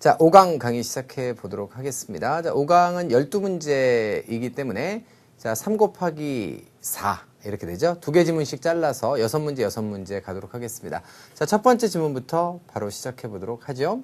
자, 5강 강의 시작해 보도록 하겠습니다. 자, 5강은 12문제이기 때문에 자, 3 곱하기 4 이렇게 되죠. 2개 지문씩 잘라서 6문제, 6문제 가도록 하겠습니다. 자, 첫 번째 지문부터 바로 시작해 보도록 하죠.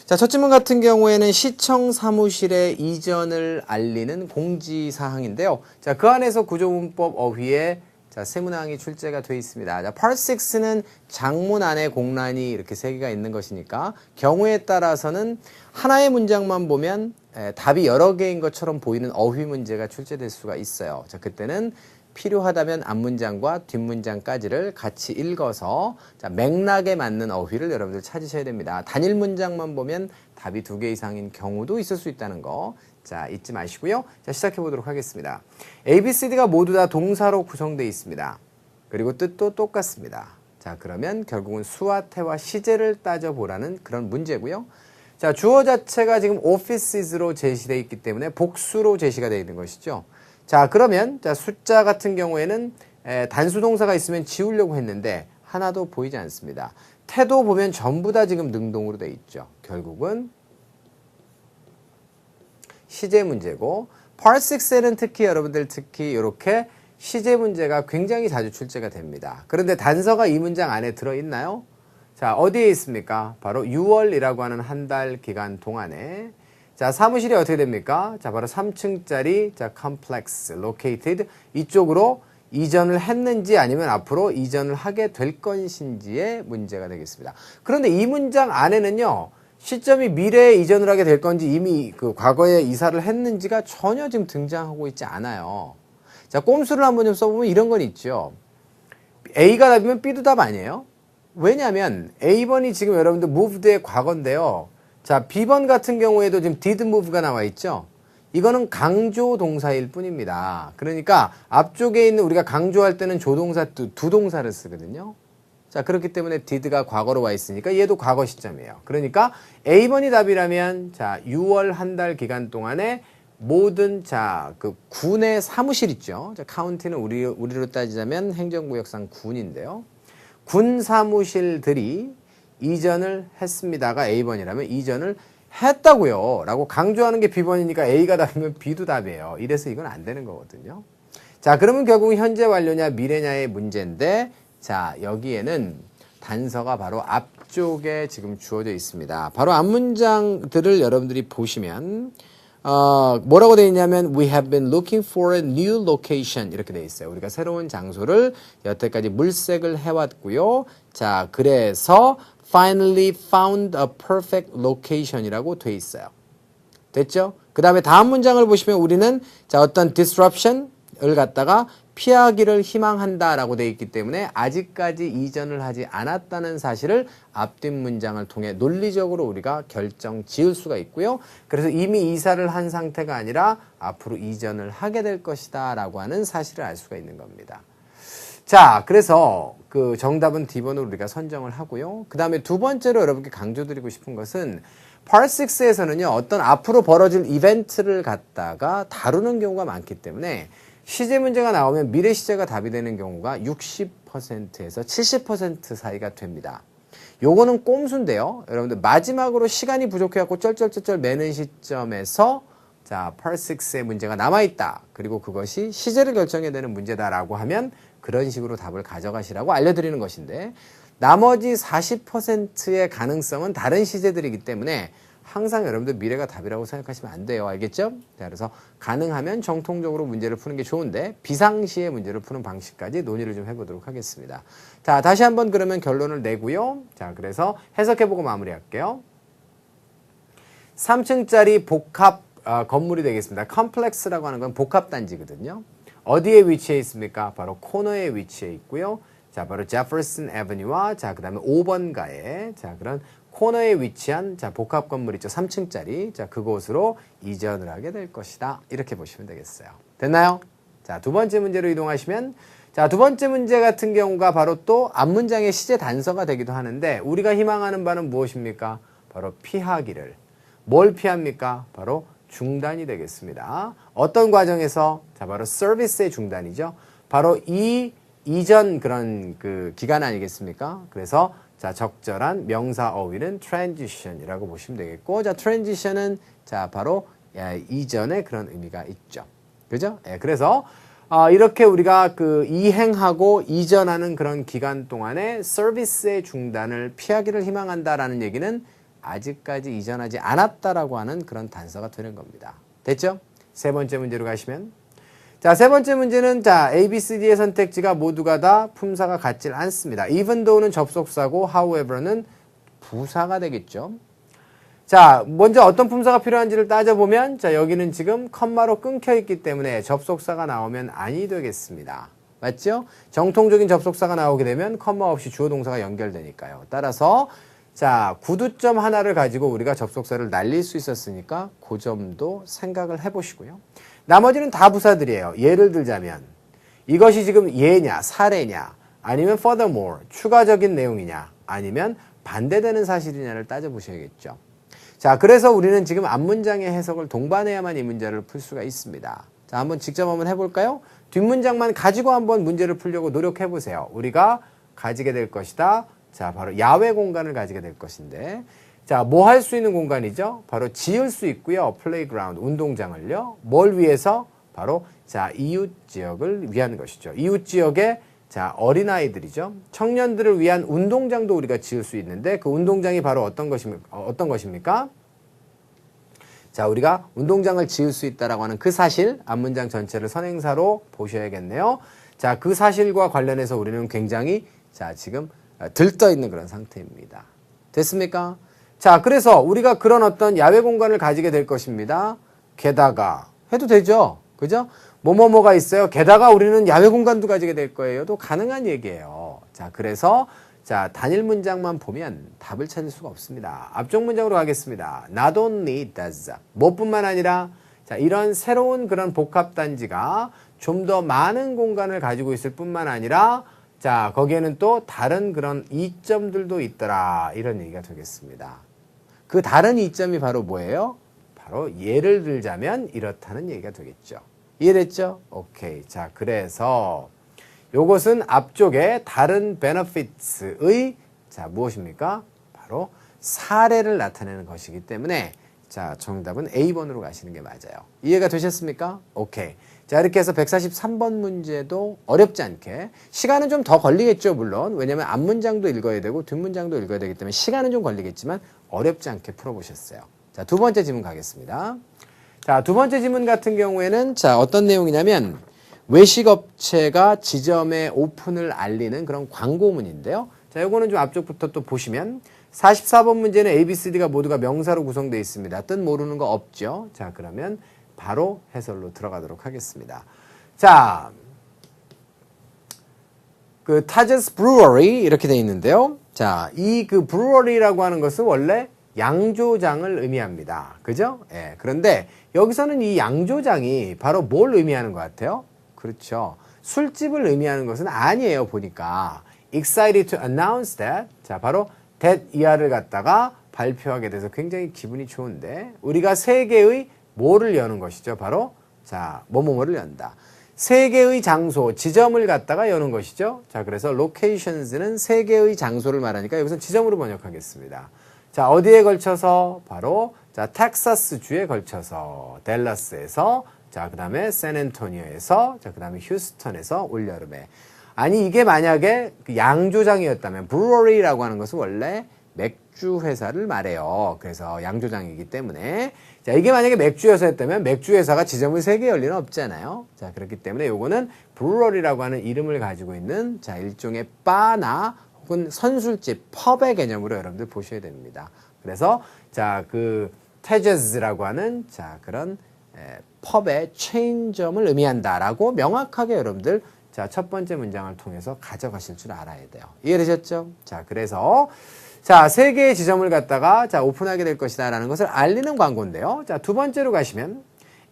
자, 첫 지문 같은 경우에는 시청 사무실에 이전을 알리는 공지사항인데요. 자, 그 안에서 구조문법 어휘에 자, 세문항이 출제가 되어 있습니다. 자, Part 6는 장문 안에 공란이 이렇게 3개가 있는 것이니까 경우에 따라서는 하나의 문장만 보면 답이 여러 개인 것처럼 보이는 어휘 문제가 출제될 수가 있어요. 자, 그때는 필요하다면 앞문장과 뒷문장까지를 같이 읽어서 자, 맥락에 맞는 어휘를 여러분들 찾으셔야 됩니다. 단일 문장만 보면 답이 2개 이상인 경우도 있을 수 있다는 거. 자, 잊지 마시고요. 자, 시작해 보도록 하겠습니다. A, B, C, D가 모두 다 동사로 구성되어 있습니다. 그리고 뜻도 똑같습니다. 자, 그러면 결국은 수와 태와 시제를 따져보라는 그런 문제고요. 자, 주어 자체가 지금 offices로 제시되어 있기 때문에 복수로 제시가 되어 있는 것이죠. 자, 그러면 자, 숫자 같은 경우에는 단수 동사가 있으면 지우려고 했는데 하나도 보이지 않습니다. 태도 보면 전부 다 지금 능동으로 되어 있죠. 결국은 시제 문제고 Part 6에는 특히 여러분들 특히 이렇게 시제 문제가 굉장히 자주 출제가 됩니다. 그런데 단서가 이 문장 안에 들어있나요? 자, 어디에 있습니까? 바로 6월이라고 하는 한 달 기간 동안에 자, 사무실이 어떻게 됩니까? 자, 바로 3층짜리 자, complex located 이쪽으로 이전을 했는지 아니면 앞으로 이전을 하게 될 것인지의 문제가 되겠습니다. 그런데 이 문장 안에는요. 시점이 미래에 이전을 하게 될 건지 이미 그 과거에 이사를 했는지가 전혀 지금 등장하고 있지 않아요. 자, 꼼수를 한번 좀 써보면 이런 건 있죠. A가 답이면 B도 답 아니에요? 왜냐하면 A번이 지금 여러분들 moved의 과거인데요. 자, B번 같은 경우에도 지금 did move가 나와 있죠. 이거는 강조 동사일 뿐입니다. 그러니까 앞쪽에 있는 우리가 강조할 때는 조동사 두 동사를 쓰거든요. 자, 그렇기 때문에 did가 과거로 와 있으니까 얘도 과거 시점이에요. 그러니까 A번이 답이라면 자, 6월 한 달 기간 동안에 모든 자, 그 군의 사무실 있죠. 자, 카운티는 우리로 따지자면 행정구역상 군인데요. 군 사무실들이 이전을 했습니다가 A번이라면 이전을 했다고요. 라고 강조하는 게 B번이니까 A가 답이면 B도 답이에요. 이래서 이건 안 되는 거거든요. 자, 그러면 결국 현재 완료냐 미래냐의 문제인데 자, 여기에는 단서가 바로 앞쪽에 지금 주어져 있습니다. 바로 앞문장들을 여러분들이 보시면 뭐라고 되어 있냐면 We have been looking for a new location 이렇게 되어 있어요. 우리가 새로운 장소를 여태까지 물색을 해왔고요. 자, 그래서 finally found a perfect location이라고 되어 있어요. 됐죠? 그 다음에 다음 문장을 보시면 우리는 자, 어떤 disruption을 갖다가 피하기를 희망한다라고 되어 있기 때문에 아직까지 이전을 하지 않았다는 사실을 앞뒷 문장을 통해 논리적으로 우리가 결정 지을 수가 있고요. 그래서 이미 이사를 한 상태가 아니라 앞으로 이전을 하게 될 것이다 라고 하는 사실을 알 수가 있는 겁니다. 자, 그래서 그 정답은 D번으로 우리가 선정을 하고요. 그 다음에 두 번째로 여러분께 강조드리고 싶은 것은 Part 6에서는요. 어떤 앞으로 벌어질 이벤트를 갖다가 다루는 경우가 많기 때문에 시제 문제가 나오면 미래 시제가 답이 되는 경우가 60%에서 70% 사이가 됩니다. 요거는 꼼수인데요. 여러분들 마지막으로 시간이 부족해갖고 쩔쩔쩔쩔 매는 시점에서 자, Part 6의 문제가 남아있다. 그리고 그것이 시제를 결정해야 되는 문제다라고 하면 그런 식으로 답을 가져가시라고 알려드리는 것인데 나머지 40%의 가능성은 다른 시제들이기 때문에 항상 여러분들 미래가 답이라고 생각하시면 안 돼요. 알겠죠? 자, 그래서 가능하면 정통적으로 문제를 푸는 게 좋은데 비상시에 문제를 푸는 방식까지 논의를 좀 해보도록 하겠습니다. 자, 다시 한번 그러면 결론을 내고요. 자, 그래서 해석해보고 마무리할게요. 3층짜리 복합 건물이 되겠습니다. 컴플렉스라고 하는 건 복합단지거든요. 어디에 위치해 있습니까? 바로 코너에 위치해 있고요. 자, 바로 제퍼슨 애버뉴와 자, 그 다음에 5번가에 자, 그런 코너에 위치한 자, 복합 건물 있죠. 3층짜리. 자, 그곳으로 이전을 하게 될 것이다. 이렇게 보시면 되겠어요. 됐나요? 자, 두 번째 문제로 이동하시면 자, 두 번째 문제 같은 경우가 바로 또 앞문장의 시제 단서가 되기도 하는데 우리가 희망하는 바는 무엇입니까? 바로 피하기를. 뭘 피합니까? 바로 중단이 되겠습니다. 어떤 과정에서? 자, 바로 서비스의 중단이죠. 바로 이 이전 그런 그 기간 아니겠습니까? 그래서 자, 적절한 명사 어휘는 transition이라고 보시면 되겠고, 자, transition은 자, 바로 이전의 그런 의미가 있죠. 그죠? 예, 그래서 이렇게 우리가 그 이행하고 이전하는 그런 기간 동안에 서비스의 중단을 피하기를 희망한다라는 얘기는 아직까지 이전하지 않았다라고 하는 그런 단서가 되는 겁니다. 됐죠? 세 번째 문제로 가시면, 자, 세 번째 문제는 자, A, B, C, D의 선택지가 모두가 다 품사가 같질 않습니다. even though는 접속사고 however는 부사가 되겠죠. 자, 먼저 어떤 품사가 필요한지를 따져보면, 자, 여기는 지금 컴마로 끊겨 있기 때문에 접속사가 나오면 아니 되겠습니다. 맞죠? 정통적인 접속사가 나오게 되면 컴마 없이 주어 동사가 연결되니까요. 따라서 자, 구두점 하나를 가지고 우리가 접속사를 날릴 수 있었으니까 그 점도 생각을 해보시고요. 나머지는 다 부사들이에요. 예를 들자면 이것이 지금 예냐, 사례냐, 아니면 furthermore, 추가적인 내용이냐, 아니면 반대되는 사실이냐를 따져보셔야겠죠. 자, 그래서 우리는 지금 앞문장의 해석을 동반해야만 이 문제를 풀 수가 있습니다. 자, 한번 직접 한번 해볼까요? 뒷문장만 가지고 한번 문제를 풀려고 노력해보세요. 우리가 가지게 될 것이다. 자, 바로 야외 공간을 가지게 될 것인데, 자, 뭐 할 수 있는 공간이죠? 바로 지을 수 있고요. 플레이그라운드, 운동장을요. 뭘 위해서? 바로 자, 이웃 지역을 위한 것이죠. 이웃 지역에 자, 어린아이들이죠. 청년들을 위한 운동장도 우리가 지을 수 있는데 그 운동장이 바로 어떤 것입니까? 자, 우리가 운동장을 지을 수 있다라고 하는 그 사실, 앞문장 전체를 선행사로 보셔야겠네요. 자, 그 사실과 관련해서 우리는 굉장히 자, 지금 들떠 있는 그런 상태입니다. 됐습니까? 자, 그래서 우리가 그런 어떤 야외 공간을 가지게 될 것입니다. 게다가 해도 되죠? 그죠? 뭐뭐뭐가 있어요. 게다가 우리는 야외 공간도 가지게 될 거예요.도 가능한 얘기예요. 자, 그래서 자, 단일 문장만 보면 답을 찾을 수가 없습니다. 앞쪽 문장으로 가겠습니다. Not only does, 뭐뿐만 아니라 자, 이런 새로운 그런 복합 단지가 좀 더 많은 공간을 가지고 있을 뿐만 아니라 자, 거기에는 또 다른 그런 이점들도 있더라. 이런 얘기가 되겠습니다. 그 다른 이점이 바로 뭐예요? 바로 예를 들자면 이렇다는 얘기가 되겠죠. 이해됐죠? 오케이. 자, 그래서 요것은 앞쪽에 다른 benefits의 자, 무엇입니까? 바로 사례를 나타내는 것이기 때문에 자, 정답은 A번으로 가시는 게 맞아요. 이해가 되셨습니까? 오케이. 자, 이렇게 해서 143번 문제도 어렵지 않게 시간은 좀 더 걸리겠죠, 물론. 왜냐면 앞문장도 읽어야 되고 뒷문장도 읽어야 되기 때문에 시간은 좀 걸리겠지만 어렵지 않게 풀어보셨어요. 자, 두 번째 질문 가겠습니다. 자, 두 번째 질문 같은 경우에는 자, 어떤 내용이냐면 외식업체가 지점의 오픈을 알리는 그런 광고문인데요. 자, 요거는 좀 앞쪽부터 또 보시면 44번 문제는 A, B, C, D가 모두가 명사로 구성되어 있습니다. 뜻 모르는 거 없죠? 자, 그러면 바로 해설로 들어가도록 하겠습니다. 자, 그 타제스 브루어리 이렇게 되어 있는데요. 자, 이 그 브루어리라고 하는 것은 원래 양조장을 의미합니다. 그죠? 예. 그런데 여기서는 이 양조장이 바로 뭘 의미하는 것 같아요? 그렇죠. 술집을 의미하는 것은 아니에요. 보니까 excited to announce that 자, 바로 that 이하를 갖다가 발표하게 돼서 굉장히 기분이 좋은데 우리가 세 개의 뭐를 여는 것이죠? 바로 자, 뭐뭐뭐를 연다. 세 개의 장소, 지점을 갖다가 여는 것이죠. 자, 그래서 locations는 세 개의 장소를 말하니까 여기서 지점으로 번역하겠습니다. 자, 어디에 걸쳐서? 바로 자, 텍사스 주에 걸쳐서 댈러스에서 자, 그다음에 샌앤토니오에서 자, 그다음에 휴스턴에서 올여름에. 아니, 이게 만약에 그 양조장이었다면 브루어리라고 하는 것은 원래 맥주 회사를 말해요. 그래서 양조장이기 때문에 자, 이게 만약에 맥주 회사였다면 맥주 회사가 지점을 3개 열 리는 없잖아요. 자, 그렇기 때문에 요거는 브루어리라고 하는 이름을 가지고 있는 자, 일종의 바나 혹은 선술집, 펍의 개념으로 여러분들 보셔야 됩니다. 그래서 자, 그 테제즈라고 하는 자, 그런 펍의 체인점을 의미한다라고 명확하게 여러분들 자, 첫 번째 문장을 통해서 가져가실 줄 알아야 돼요. 이해되셨죠? 자, 그래서 자, 세 개의 지점을 갖다가 자, 오픈하게 될 것이다 라는 것을 알리는 광고인데요. 자, 두 번째로 가시면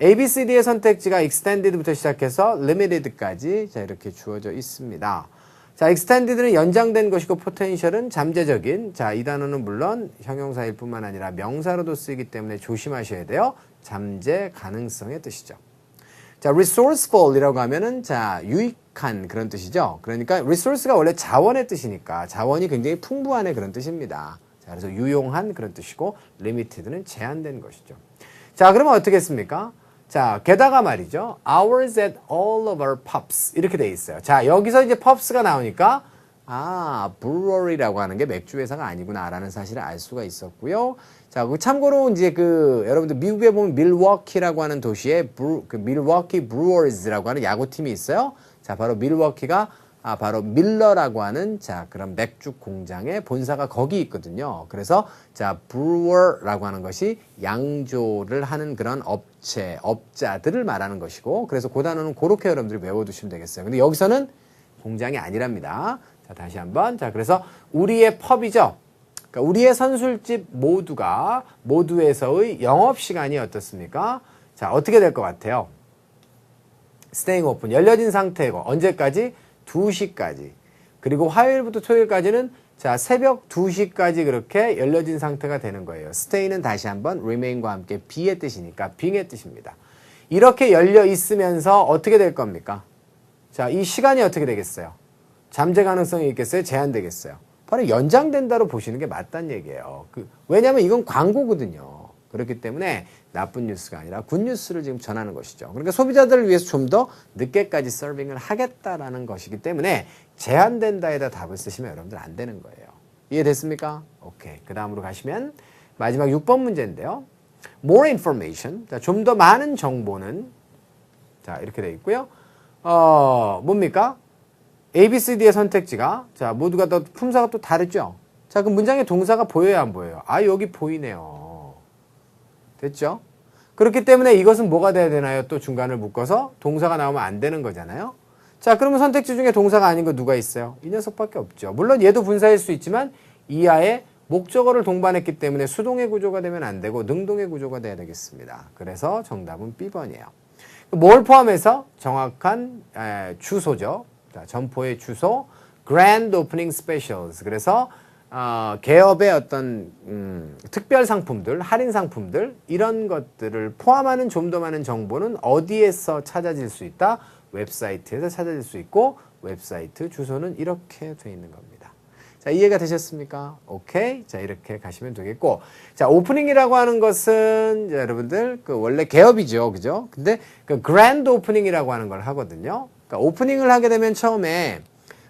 A, B, C, D의 선택지가 extended부터 시작해서 limited까지 자, 이렇게 주어져 있습니다. 자, extended는 연장된 것이고 potential은 잠재적인 자, 이 단어는 물론 형용사일 뿐만 아니라 명사로도 쓰이기 때문에 조심하셔야 돼요. 잠재 가능성의 뜻이죠. 자, resourceful이라고 하면은 자, 유익한 그런 뜻이죠. 그러니까 resource가 원래 자원의 뜻이니까 자원이 굉장히 풍부한 그런 뜻입니다. 자, 그래서 유용한 그런 뜻이고 limited는 제한된 것이죠. 자, 그러면 어떻게 했습니까? 자, 게다가 말이죠. Ours at all of our pubs 이렇게 돼 있어요. 자, 여기서 이제 pubs가 나오니까 brewery라고 하는 게 맥주 회사가 아니구나라는 사실을 알 수가 있었고요. 자, 참고로 이제 여러분들 미국에 보면 밀워키라고 하는 도시에 밀워키 브루어즈라고 하는 야구팀이 있어요. 자, 바로 밀워키가 바로 밀러라고 하는 그런 맥주 공장의 본사가 거기 있거든요. 그래서 brewer라고 하는 것이 양조를 하는 그런 업자들을 말하는 것이고, 그래서 그 단어는 그렇게 여러분들이 외워두시면 되겠어요. 근데 여기서는 공장이 아니랍니다. 자, 다시 한번. 자, 그래서 우리의 펍이죠. 그러니까 우리의 선술집 모두에서의 영업시간이 어떻습니까? 자, 어떻게 될 것 같아요? staying open, 열려진 상태고, 언제까지? 2시까지. 그리고 화요일부터 토요일까지는 새벽 2시까지 그렇게 열려진 상태가 되는 거예요. stay는 다시 한번 remain과 함께 be의 뜻이니까 being의 뜻입니다. 이렇게 열려 있으면서 어떻게 될 겁니까? 자, 이 시간이 어떻게 되겠어요? 잠재 가능성이 있겠어요? 제한되겠어요? 바로 연장된다로 보시는 게 맞다는 얘기예요. 왜냐하면 이건 광고거든요. 그렇기 때문에 나쁜 뉴스가 아니라 굿뉴스를 지금 전하는 것이죠. 그러니까 소비자들을 위해서 좀 더 늦게까지 서빙을 하겠다라는 것이기 때문에 제한된다에다 답을 쓰시면 여러분들 안 되는 거예요. 이해됐습니까? 오케이. 그 다음으로 가시면 마지막 6번 문제인데요. More information. 좀 더 많은 정보는 이렇게 되어 있고요. 뭡니까? A, B, C, D의 선택지가 모두가 더 품사가 또 다르죠. 그럼 문장의 동사가 보여야 안 보여요? 여기 보이네요. 됐죠? 그렇기 때문에 이것은 뭐가 돼야 되나요? 또 중간을 묶어서 동사가 나오면 안 되는 거잖아요. 그러면 선택지 중에 동사가 아닌 거 누가 있어요? 이 녀석밖에 없죠. 물론 얘도 분사일 수 있지만 이하에 목적어를 동반했기 때문에 수동의 구조가 되면 안 되고 능동의 구조가 돼야 되겠습니다. 그래서 정답은 B번이에요. 뭘 포함해서? 정확한 주소죠. 점포의 주소, Grand Opening Specials. 그래서 개업의 어떤 특별 상품들, 할인 상품들 이런 것들을 포함하는 좀 더 많은 정보는 어디에서 찾아질 수 있다? 웹사이트에서 찾아질 수 있고 웹사이트 주소는 이렇게 돼 있는 겁니다. 이해가 되셨습니까? 오케이. 이렇게 가시면 되겠고. 오프닝이라고 하는 것은 여러분들 원래 개업이죠. 그죠? 근데 그랜드 오프닝이라고 하는 걸 하거든요. 그러니까 오프닝을 하게 되면 처음에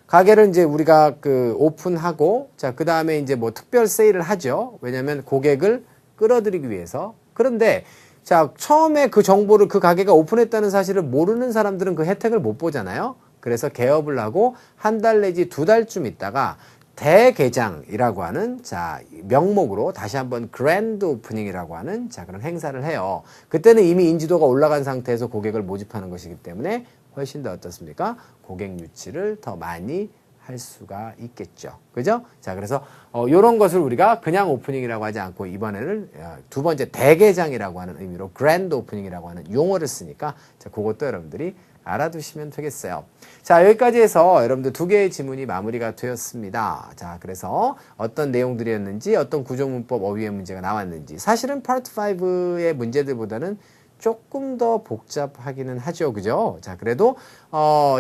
가게를 이제 우리가 오픈하고 그 다음에 이제 특별 세일을 하죠. 왜냐면 고객을 끌어들이기 위해서. 그런데 처음에 그 정보를 그 가게가 오픈했다는 사실을 모르는 사람들은 그 혜택을 못 보잖아요. 그래서 개업을 하고 한 달 내지 2달쯤 있다가 대개장이라고 하는 명목으로 다시 한번 그랜드 오프닝이라고 하는 그런 행사를 해요. 그때는 이미 인지도가 올라간 상태에서 고객을 모집하는 것이기 때문에 훨씬 더 어떻습니까? 고객 유치를 더 많이 할 수가 있겠죠. 그죠? 그래서 요런 것을 우리가 그냥 오프닝이라고 하지 않고 이번에는 두 번째 대개장이라고 하는 의미로 그랜드 오프닝이라고 하는 용어를 쓰니까 그것도 여러분들이 알아두시면 되겠어요. 여기까지 해서 여러분들 2개의 지문이 마무리가 되었습니다. 그래서 어떤 내용들이었는지, 어떤 구조문법 어휘의 문제가 나왔는지. 사실은 파트 5의 문제들보다는 조금 더 복잡하기는 하죠. 그죠? 그래도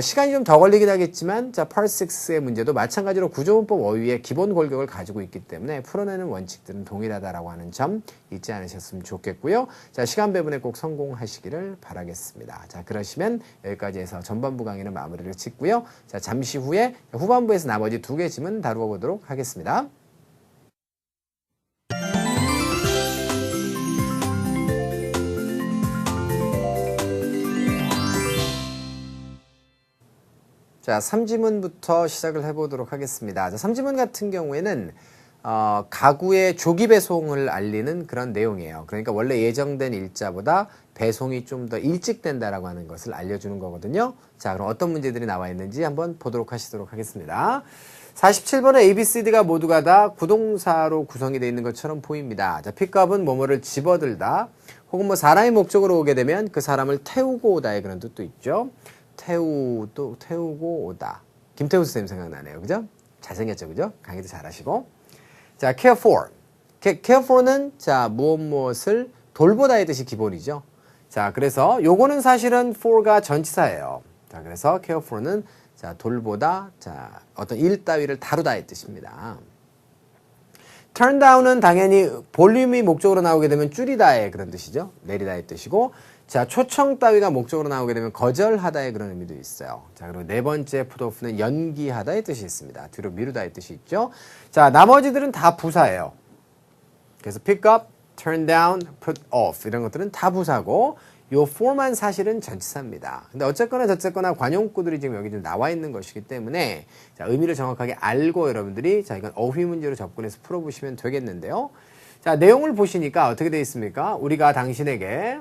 시간이 좀 더 걸리긴 하겠지만 파트 6의 문제도 마찬가지로 구조문법 어휘의 기본 골격을 가지고 있기 때문에 풀어내는 원칙들은 동일하다라고 하는 점 잊지 않으셨으면 좋겠고요. 시간 배분에 꼭 성공하시기를 바라겠습니다. 그러시면 여기까지 해서 전반부 강의는 마무리를 짓고요. 잠시 후에 후반부에서 나머지 2개 지문 다루어 보도록 하겠습니다. 자, 3지문부터 시작을 해보도록 하겠습니다. 3지문 같은 경우에는 가구의 조기 배송을 알리는 그런 내용이에요. 그러니까 원래 예정된 일자보다 배송이 좀 더 일찍 된다라고 하는 것을 알려주는 거거든요. 그럼 어떤 문제들이 나와 있는지 한번 보도록 하겠습니다. 47번의 A, B, C, D가 모두가 다 구동사로 구성이 되어 있는 것처럼 보입니다. 픽업은 뭐뭐를 집어들다, 혹은 사람이 목적으로 오게 되면 그 사람을 태우고 오다의 그런 뜻도 있죠. 태우고 오다. 김태우 선생님 생각나네요. 그죠? 잘생겼죠? 그죠? 강의도 잘하시고. care for. care for는 무엇을 돌보다의 뜻이 기본이죠. 그래서 요거는 사실은 for가 전치사예요. 자, 그래서 care for는 자, 돌보다 자, 어떤 일 따위를 다루다의 뜻입니다. turn down은 당연히 볼륨이 목적으로 나오게 되면 줄이다의 그런 뜻이죠. 내리다의 뜻이고, 자, 초청 따위가 목적으로 나오게 되면 거절하다의 그런 의미도 있어요. 자, 그리고 네 번째 put off는 연기하다의 뜻이 있습니다. 뒤로 미루다의 뜻이 있죠. 자, 나머지들은 다 부사예요. 그래서 pick up, turn down, put off 이런 것들은 다 부사고, 요 for만 사실은 전치사입니다. 근데 어쨌거나 저쨌거나 관용구들이 지금 여기 좀 나와 있는 것이기 때문에 자, 의미를 정확하게 알고 여러분들이 자, 이건 어휘 문제로 접근해서 풀어보시면 되겠는데요. 자, 내용을 보시니까 어떻게 되어 있습니까? 우리가 당신에게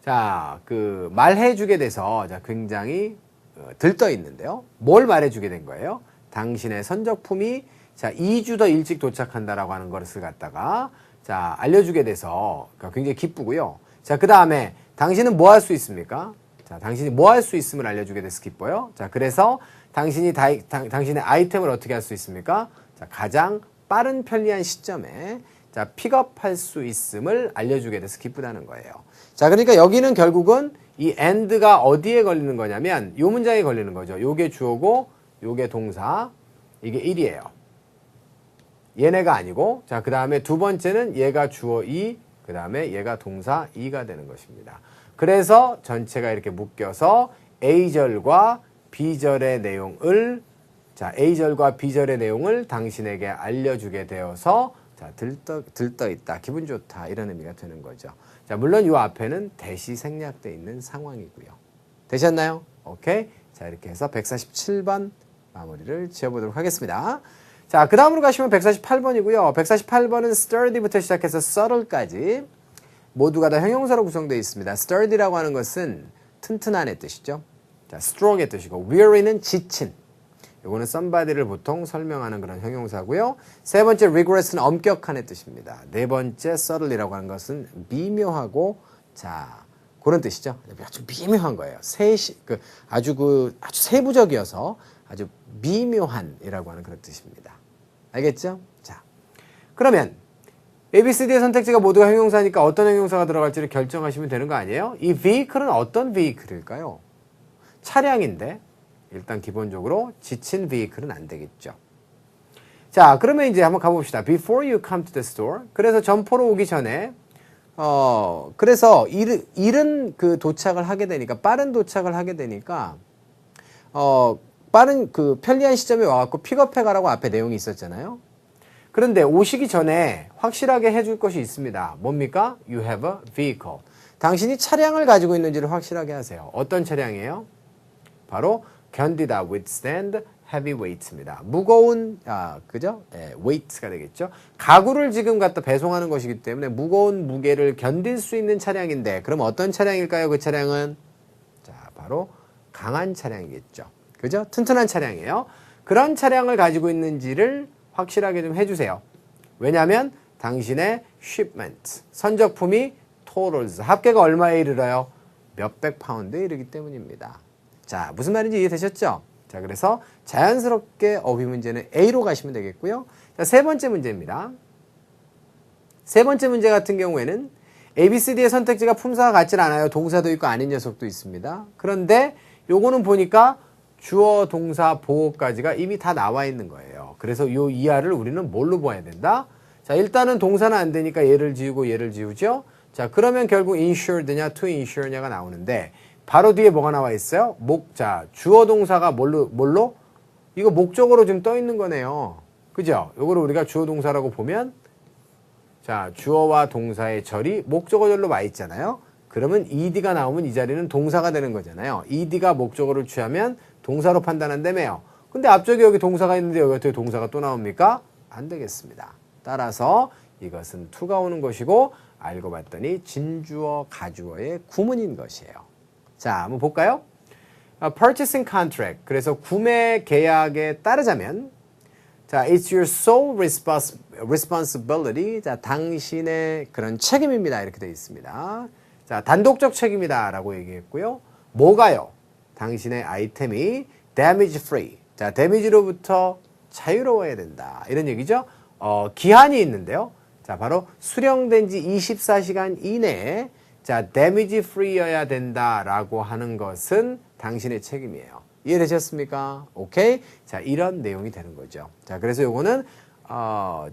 자, 그 말해주게 돼서 자, 굉장히 들떠 있는데요. 뭘 말해주게 된 거예요? 당신의 선적품이 자, 2주 더 일찍 도착한다라고 하는 것을 갖다가 자, 알려주게 돼서 굉장히 기쁘고요. 자, 그 다음에 당신은 뭐 할 수 있습니까? 자, 당신이 뭐 할 수 있음을 알려주게 돼서 기뻐요. 자, 그래서 당신이 당신의 아이템을 어떻게 할 수 있습니까? 자, 가장 빠른 편리한 시점에 자, 픽업할 수 있음을 알려주게 돼서 기쁘다는 거예요. 자, 그러니까 여기는 결국은 이 and가 어디에 걸리는 거냐면 요 문장에 걸리는 거죠. 요게 주어고 요게 동사, 이게 1이에요. 얘네가 아니고, 자, 그 다음에 두 번째는 얘가 주어 2, 그 다음에 얘가 동사 2가 되는 것입니다. 그래서 전체가 이렇게 묶여서 A절과 B절의 내용을 자, A절과 B절의 내용을 당신에게 알려주게 되어서 자, 들떠 있다, 기분 좋다 이런 의미가 되는 거죠. 자, 물론 이 앞에는 대시 생략되어 있는 상황이고요. 되셨나요? 오케이. 자, 이렇게 해서 147번 마무리를 지어보도록 하겠습니다. 자, 그 다음으로 가시면 148번이고요. 148번은 sturdy부터 시작해서 subtle까지 모두가 다 형용사로 구성되어 있습니다. sturdy라고 하는 것은 튼튼한의 뜻이죠. 자, strong의 뜻이고 weary는 지친. 요거는 somebody를 보통 설명하는 그런 형용사고요. 세 번째 rigorous는 엄격한의 뜻입니다. 네 번째 subtle이라고 하는 것은 미묘하고 자, 그런 뜻이죠. 아주 미묘한 거예요. 아주 세부적이어서 아주 미묘한이라고 하는 그런 뜻입니다. 알겠죠? 자, 그러면 ABCD의 선택지가 모두가 형용사니까 어떤 형용사가 들어갈지를 결정하시면 되는 거 아니에요? 이 vehicle은 어떤 vehicle일까요? 차량인데 일단 기본적으로 지친 vehicle은 안 되겠죠. 자, 그러면 이제 한번 가봅시다. Before you come to the store. 그래서 점포로 오기 전에 그래서 이른 그 도착을 하게 되니까 빠른 도착을 하게 되니까 빠른 그 편리한 시점에 와갖고 픽업해 가라고 앞에 내용이 있었잖아요. 그런데 오시기 전에 확실하게 해줄 것이 있습니다. 뭡니까? You have a vehicle. 당신이 차량을 가지고 있는지를 확실하게 하세요. 어떤 차량이에요? 바로 견디다, withstand, heavy weight입니다. 무거운, 그죠? 네, weight가 되겠죠. 가구를 지금 갖다 배송하는 것이기 때문에 무거운 무게를 견딜 수 있는 차량인데, 그럼 어떤 차량일까요? 그 차량은? 자, 바로 강한 차량이겠죠. 그죠? 튼튼한 차량이에요. 그런 차량을 가지고 있는지를 확실하게 좀 해주세요. 왜냐하면 당신의 shipment, 선적품이 totals, 합계가 얼마에 이르러요? 몇백 파운드에 이르기 때문입니다. 자, 무슨 말인지 이해되셨죠? 자, 그래서 자연스럽게 어휘 문제는 A로 가시면 되겠고요. 자, 세 번째 문제입니다. 세 번째 문제 같은 경우에는 ABCD의 선택지가 품사가 같질 않아요. 동사도 있고 아닌 녀석도 있습니다. 그런데 요거는 보니까 주어, 동사, 보어까지가 이미 다 나와 있는 거예요. 그래서 요 이하를 우리는 뭘로 봐야 된다? 자, 일단은 동사는 안 되니까 얘를 지우고 얘를 지우죠. 자, 그러면 결국 insured냐, to insure냐가 나오는데 바로 뒤에 뭐가 나와 있어요? 자, 주어 동사가 뭘로? 이거 목적어로 지금 떠 있는 거네요. 그죠? 요거를 우리가 주어 동사라고 보면 자, 주어와 동사의 절이 목적어절로 와 있잖아요. 그러면 ed가 나오면 이 자리는 동사가 되는 거잖아요. ed가 목적어를 취하면 동사로 판단한다며요. 근데 앞쪽에 여기 동사가 있는데 여기 어떻게 동사가 또 나옵니까? 안 되겠습니다. 따라서 이것은 to가 오는 것이고 알고 봤더니 진주어, 가주어의 구문인 것이에요. 자, 한번 볼까요? Purchasing contract. 그래서 구매 계약에 따르자면 자, it's your sole responsibility. 자, 당신의 그런 책임입니다. 이렇게 되어 있습니다. 자, 단독적 책임이다 라고 얘기했고요. 뭐가요? 당신의 아이템이 damage free. 자, 데미지로부터 자유로워야 된다. 이런 얘기죠. 기한이 있는데요. 자, 바로 수령된 지 24시간 이내에 자, damage free여야 된다라고 하는 것은 당신의 책임이에요. 이해되셨습니까? 오케이? 자, 이런 내용이 되는 거죠. 자, 그래서 요거는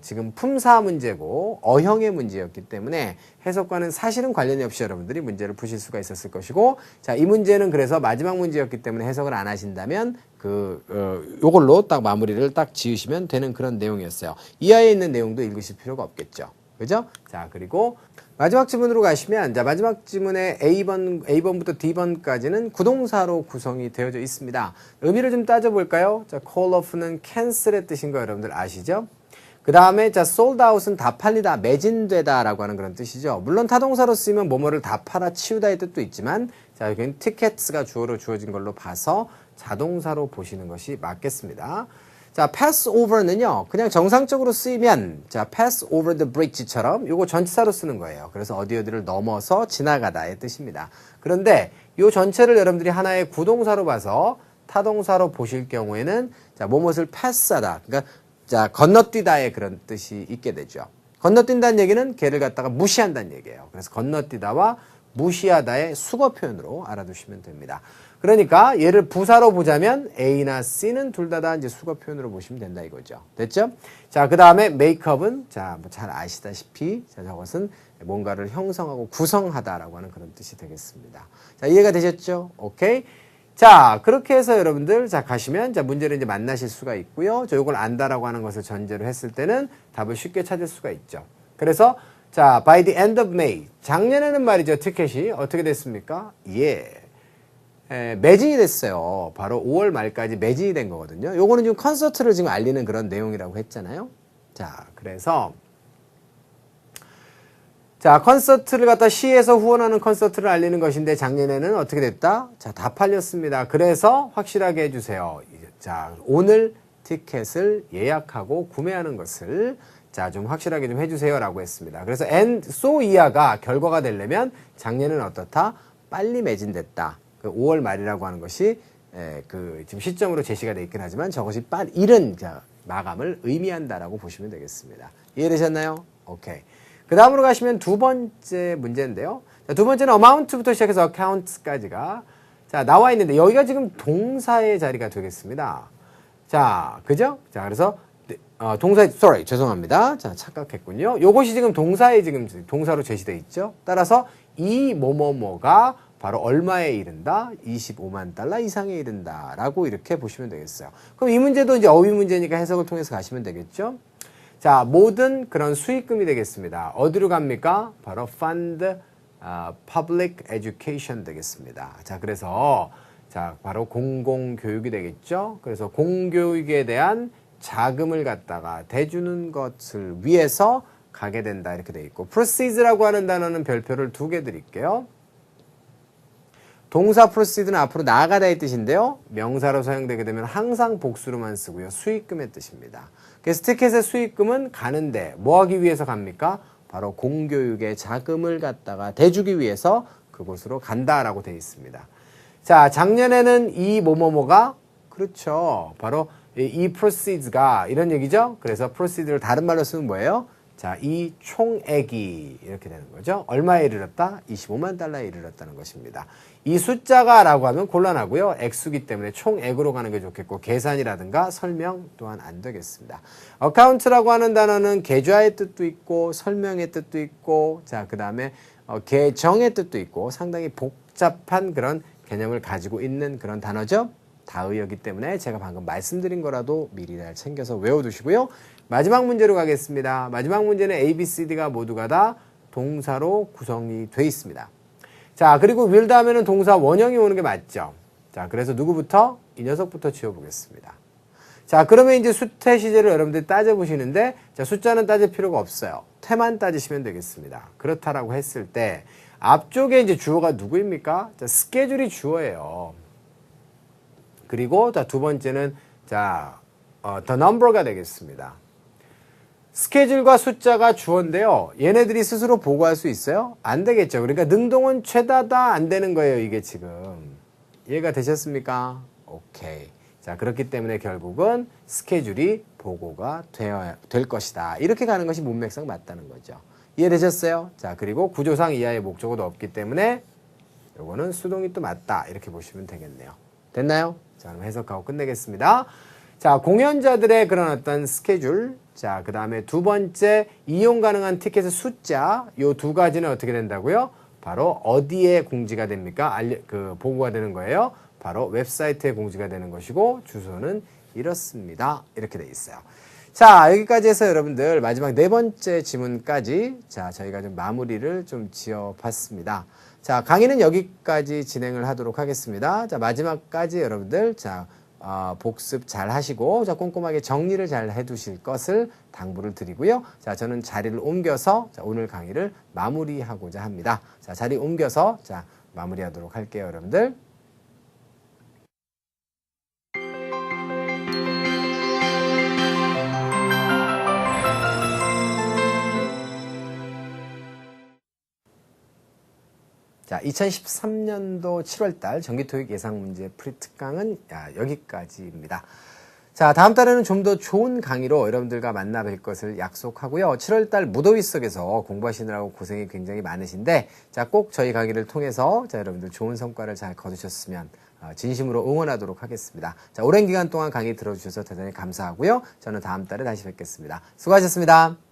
지금 품사 문제고 어형의 문제였기 때문에 해석과는 사실은 관련이 없이 여러분들이 문제를 푸실 수가 있었을 것이고, 자, 이 문제는 그래서 마지막 문제였기 때문에 해석을 안 하신다면 요걸로 딱 마무리를 딱 지으시면 되는 그런 내용이었어요. 이하에 있는 내용도 읽으실 필요가 없겠죠. 그죠? 자, 그리고 마지막 지문으로 가시면, 자, 마지막 지문의 A번부터 D번까지는 구동사로 구성이 되어져 있습니다. 의미를 좀 따져볼까요? 자, call off는 cancel의 뜻인 거 여러분들 아시죠? 그 다음에, 자, sold out은 다 팔리다, 매진되다 라고 하는 그런 뜻이죠. 물론 타동사로 쓰이면 뭐뭐를 다 팔아 치우다의 뜻도 있지만, 자, 여기는 tickets가 주어로 주어진 걸로 봐서 자동사로 보시는 것이 맞겠습니다. 자, pass over는요, 그냥 정상적으로 쓰이면, 자, pass over the bridge처럼 요거 전치사로 쓰는 거예요. 그래서 어디를 넘어서 지나가다의 뜻입니다. 그런데 요 전체를 여러분들이 하나의 구동사로 봐서 타동사로 보실 경우에는, 자, 뭐뭇을 pass하다. 그러니까, 자, 건너뛰다의 그런 뜻이 있게 되죠. 건너뛴다는 얘기는 걔를 갖다가 무시한다는 얘기예요. 그래서 건너뛰다와 무시하다의 수거 표현으로 알아두시면 됩니다. 그러니까 얘를 부사로 보자면 A나 C는 둘 다 이제 수거 표현으로 보시면 된다 이거죠. 됐죠? 자, 그 다음에 makeup은, 자, 뭐 잘 아시다시피, 자, 저것은 뭔가를 형성하고 구성하다라고 하는 그런 뜻이 되겠습니다. 자, 이해가 되셨죠? 오케이. 자, 그렇게 해서 여러분들, 자, 가시면, 자, 문제를 이제 만나실 수가 있고요. 저 요걸 안다라고 하는 것을 전제로 했을 때는 답을 쉽게 찾을 수가 있죠. 그래서, 자, by the end of May. 작년에는 말이죠. 티켓이 어떻게 됐습니까? 매진이 됐어요. 바로 5월 말까지 매진이 된 거거든요. 요거는 지금 콘서트를 지금 알리는 그런 내용이라고 했잖아요. 자, 그래서, 자, 콘서트를 갖다 시에서 후원하는 콘서트를 알리는 것인데 작년에는 어떻게 됐다? 자, 다 팔렸습니다. 그래서 확실하게 해주세요. 자, 오늘 티켓을 예약하고 구매하는 것을, 자, 좀 확실하게 좀 해주세요 라고 했습니다. 그래서 and so 이하가 결과가 되려면 작년에는 어떻다? 빨리 매진됐다. 그 5월 말이라고 하는 것이 지금 시점으로 제시가 되어 있긴 하지만 저것이 이른 마감을 의미한다라고 보시면 되겠습니다. 이해되셨나요? 오케이. 그 다음으로 가시면 두 번째 문제인데요. 자, 두 번째는 amount부터 시작해서 accounts까지가, 자, 나와 있는데 여기가 지금 동사의 자리가 되겠습니다. 자, 그죠? 자, 그래서 죄송합니다. 자, 착각했군요. 요것이 지금 동사로 제시되어 있죠. 따라서 이 뭐뭐뭐가 바로 얼마에 이른다? 25만 달러 이상에 이른다. 라고 이렇게 보시면 되겠어요. 그럼 이 문제도 이제 어휘 문제니까 해석을 통해서 가시면 되겠죠. 자, 모든 그런 수익금이 되겠습니다. 어디로 갑니까? 바로 fund, public education 되겠습니다. 자, 그래서, 자, 바로 공공교육이 되겠죠. 그래서 공교육에 대한 자금을 갖다가 대주는 것을 위해서 가게 된다. 이렇게 돼 있고, proceeds라고 하는 단어는 별표를 2개 드릴게요. 동사 proceed는 앞으로 나아가다의 뜻인데요. 명사로 사용되게 되면 항상 복수로만 쓰고요. 수익금의 뜻입니다. 그래서 티켓의 수익금은 가는데 뭐 하기 위해서 갑니까? 바로 공교육의 자금을 갖다가 대주기 위해서 그곳으로 간다라고 되어 있습니다. 자, 작년에는 이 뭐뭐뭐가, 그렇죠. 바로 이 proceeds가 이런 얘기죠. 그래서 proceed를 다른 말로 쓰면 뭐예요? 자, 이 총액이 이렇게 되는 거죠. 얼마에 이르렀다? 25만 달러에 이르렀다는 것입니다. 이 숫자가 라고 하면 곤란하고요. 액수기 때문에 총액으로 가는 게 좋겠고 계산이라든가 설명 또한 안 되겠습니다. 어카운트라고 하는 단어는 계좌의 뜻도 있고 설명의 뜻도 있고, 자, 그 다음에 계정의 뜻도 있고 상당히 복잡한 그런 개념을 가지고 있는 그런 단어죠. 다의어기 때문에 제가 방금 말씀드린 거라도 미리 잘 챙겨서 외워두시고요. 마지막 문제로 가겠습니다. 마지막 문제는 A, B, C, D가 모두가 다 동사로 구성이 돼 있습니다. 자, 그리고 will 다음에는 동사 원형이 오는 게 맞죠. 자, 그래서 누구부터? 이 녀석부터 지워보겠습니다. 자, 그러면 이제 수태 시제를 여러분들이 따져보시는데, 자, 숫자는 따질 필요가 없어요. 태만 따지시면 되겠습니다. 그렇다라고 했을 때 앞쪽에 이제 주어가 누구입니까? 자, 스케줄이 주어예요. 그리고 자, 두 번째는 자, the number가 되겠습니다. 스케줄과 숫자가 주어인데요. 얘네들이 스스로 보고할 수 있어요? 안 되겠죠. 그러니까 능동은 최다다 안 되는 거예요. 이게 지금. 이해가 되셨습니까? 오케이. 자, 그렇기 때문에 결국은 스케줄이 보고가 될 것이다. 이렇게 가는 것이 문맥상 맞다는 거죠. 이해되셨어요? 자, 그리고 구조상 이하의 목적어도 없기 때문에 요거는 수동이 또 맞다. 이렇게 보시면 되겠네요. 됐나요? 자, 그럼 해석하고 끝내겠습니다. 자, 공연자들의 그런 어떤 스케줄. 자, 그 다음에 두 번째, 이용 가능한 티켓의 숫자. 요 두 가지는 어떻게 된다고요? 바로 어디에 공지가 됩니까? 보고가 되는 거예요. 바로 웹사이트에 공지가 되는 것이고, 주소는 이렇습니다. 이렇게 돼 있어요. 자, 여기까지 해서 여러분들 마지막 네 번째 지문까지 자, 저희가 좀 마무리를 좀 지어 봤습니다. 자, 강의는 여기까지 진행을 하도록 하겠습니다. 자, 마지막까지 여러분들 자, 복습 잘 하시고 자, 꼼꼼하게 정리를 잘 해두실 것을 당부를 드리고요. 자, 저는 자리를 옮겨서 자, 오늘 강의를 마무리하고자 합니다. 자, 자리 옮겨서 자, 마무리하도록 할게요, 여러분들. 자, 2013년도 7월달 정기토익 예상문제 프리특강은 여기까지입니다. 자, 다음 달에는 좀 더 좋은 강의로 여러분들과 만나 뵐 것을 약속하고요. 7월달 무더위 속에서 공부하시느라고 고생이 굉장히 많으신데, 자, 꼭 저희 강의를 통해서 자, 여러분들 좋은 성과를 잘 거두셨으면 진심으로 응원하도록 하겠습니다. 자, 오랜 기간 동안 강의 들어주셔서 대단히 감사하고요. 저는 다음 달에 다시 뵙겠습니다. 수고하셨습니다.